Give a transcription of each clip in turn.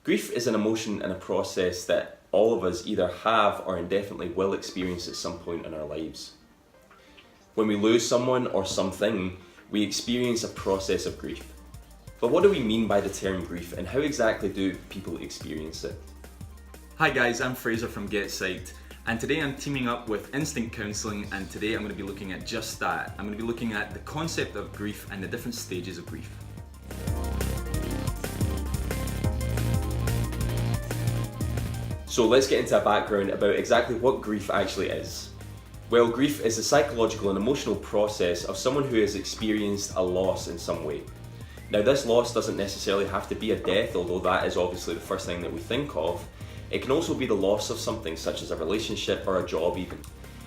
Grief is an emotion and a process that all of us either have or indefinitely will experience at some point in our lives. When we lose someone or something, we experience a process of grief. But what do we mean by the term grief, and how exactly do people experience it? Hi guys, I'm Fraser from GetPsyched, and today I'm teaming up with Instinct Counselling, and today I'm going to be looking at just that. I'm going to be looking at the concept of grief and the different stages of grief. So let's get into a background about exactly what grief actually is. Well, grief is a psychological and emotional process of someone who has experienced a loss in some way. Now, this loss doesn't necessarily have to be a death, although that is obviously the first thing that we think of. It can also be the loss of something such as a relationship or a job even.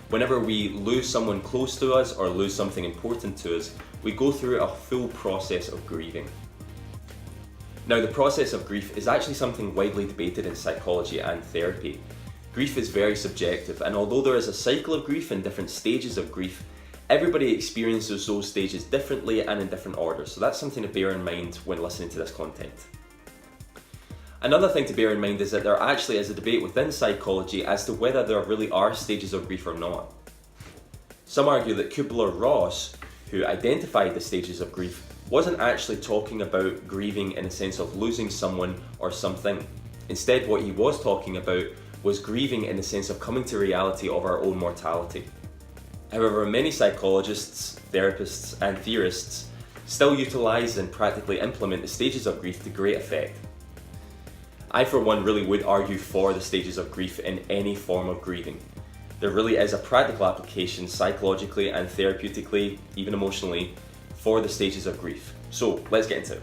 Whenever we lose someone close to us or lose something important to us, we go through a full process of grieving. Now, the process of grief is actually something widely debated in psychology and therapy. Grief is very subjective, and although there is a cycle of grief and different stages of grief, everybody experiences those stages differently and in different orders, so that's something to bear in mind when listening to this content. Another thing to bear in mind is that there actually is a debate within psychology as to whether there really are stages of grief or not. Some argue that Kubler-Ross, who identified the stages of grief, wasn't actually talking about grieving in a sense of losing someone or something. Instead, what he was talking about was grieving in the sense of coming to reality of our own mortality. However, many psychologists, therapists, and theorists still utilize and practically implement the stages of grief to great effect. I, for one, really would argue for the stages of grief in any form of grieving. There really is a practical application psychologically and therapeutically, even emotionally, for the stages of grief. So let's get into it.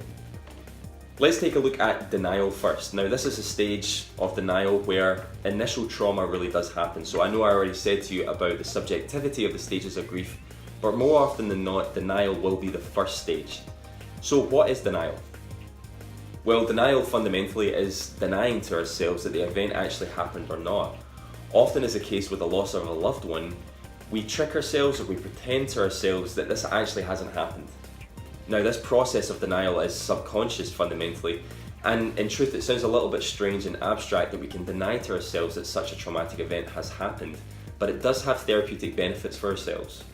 Let's take a look at denial first. Now, this is a stage of denial where initial trauma really does happen. So I know I already said to you about the subjectivity of the stages of grief, but more often than not, denial will be the first stage. So what is denial? Well, denial fundamentally is denying to ourselves that the event actually happened or not. Often is the case with the loss of a loved one, we trick ourselves or we pretend to ourselves that this actually hasn't happened. Now, this process of denial is subconscious fundamentally, and in truth it sounds a little bit strange and abstract that we can deny to ourselves that such a traumatic event has happened, but it does have therapeutic benefits for ourselves.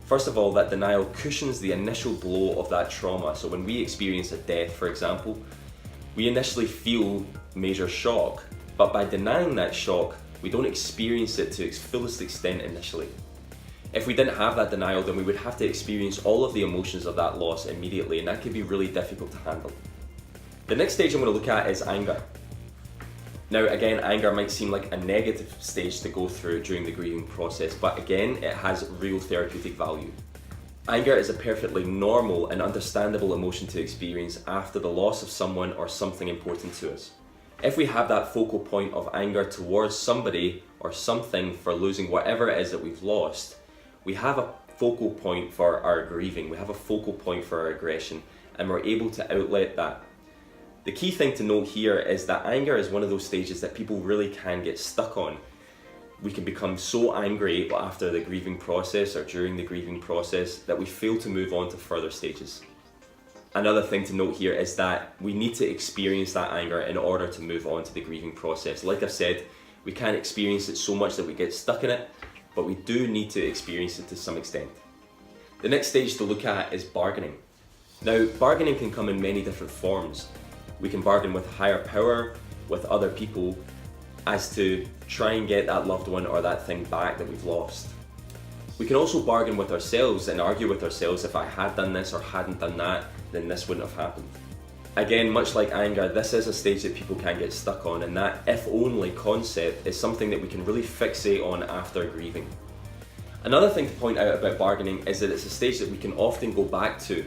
First of all, that denial cushions the initial blow of that trauma. So when we experience a death, for example, we initially feel major shock, but by denying that shock, we don't experience it to its fullest extent initially. If we didn't have that denial, then we would have to experience all of the emotions of that loss immediately, and that could be really difficult to handle. The next stage I'm going to look at is anger. Now, again, anger might seem like a negative stage to go through during the grieving process, but again, it has real therapeutic value. Anger is a perfectly normal and understandable emotion to experience after the loss of someone or something important to us. If we have that focal point of anger towards somebody or something for losing whatever it is that we've lost, we have a focal point for our grieving, we have a focal point for our aggression, and we're able to outlet that. The key thing to note here is that anger is one of those stages that people really can get stuck on. We can become so angry after the grieving process or during the grieving process that we fail to move on to further stages. Another thing to note here is that we need to experience that anger in order to move on to the grieving process. Like I've said, we can't experience it so much that we get stuck in it, but we do need to experience it to some extent. The next stage to look at is bargaining. Now, bargaining can come in many different forms. We can bargain with higher power, with other people, as to try and get that loved one or that thing back that we've lost. We can also bargain with ourselves and argue with ourselves, if I had done this or hadn't done that, then this wouldn't have happened. Again, much like anger, this is a stage that people can get stuck on, and that if only concept is something that we can really fixate on after grieving. Another thing to point out about bargaining is that it's a stage that we can often go back to.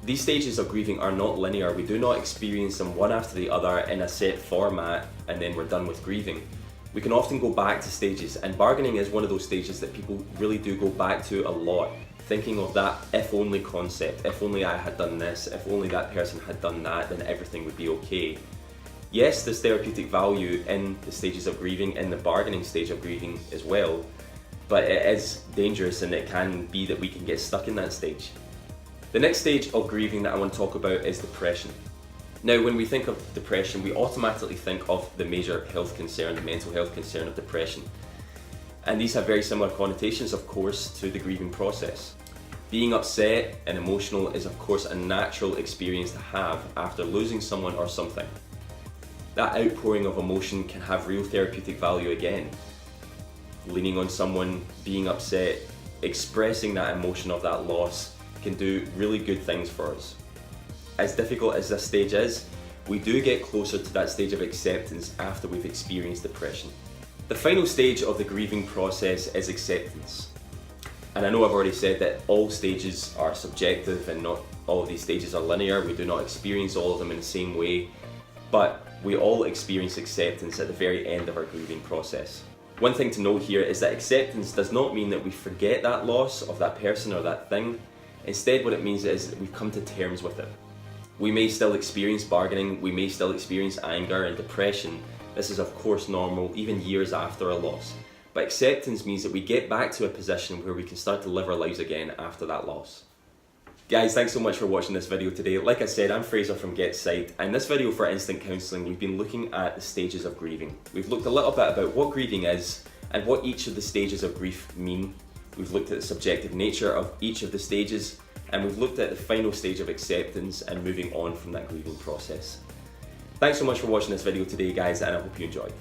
These stages of grieving are not linear. We do not experience them one after the other in a set format and then we're done with grieving. We can often go back to stages, and bargaining is one of those stages that people really do go back to a lot, thinking of that if only concept. If only I had done this, if only that person had done that, then everything would be okay. Yes, there's therapeutic value in the stages of grieving, in the bargaining stage of grieving as well, but it is dangerous and it can be that we can get stuck in that stage. The next stage of grieving that I want to talk about is depression. Now, when we think of depression, we automatically think of the major health concern, the mental health concern of depression. And these have very similar connotations, of course, to the grieving process. Being upset and emotional is, of course, a natural experience to have after losing someone or something. That outpouring of emotion can have real therapeutic value again. Leaning on someone, being upset, expressing that emotion of that loss can do really good things for us. As difficult as this stage is, we do get closer to that stage of acceptance after we've experienced depression. The final stage of the grieving process is acceptance. And I know I've already said that all stages are subjective and not all of these stages are linear. We do not experience all of them in the same way, but we all experience acceptance at the very end of our grieving process. One thing to note here is that acceptance does not mean that we forget that loss of that person or that thing. Instead, what it means is that we've come to terms with it. We may still experience bargaining, we may still experience anger and depression. This is of course normal, even years after a loss. But acceptance means that we get back to a position where we can start to live our lives again after that loss. Guys, thanks so much for watching this video today. Like I said, I'm Fraser from GetPsyched, and in this video for instant counselling, we've been looking at the stages of grieving. We've looked a little bit about what grieving is and what each of the stages of grief mean. We've looked at the subjective nature of each of the stages, and we've looked at the final stage of acceptance and moving on from that grieving process. Thanks so much for watching this video today, guys, and I hope you enjoyed.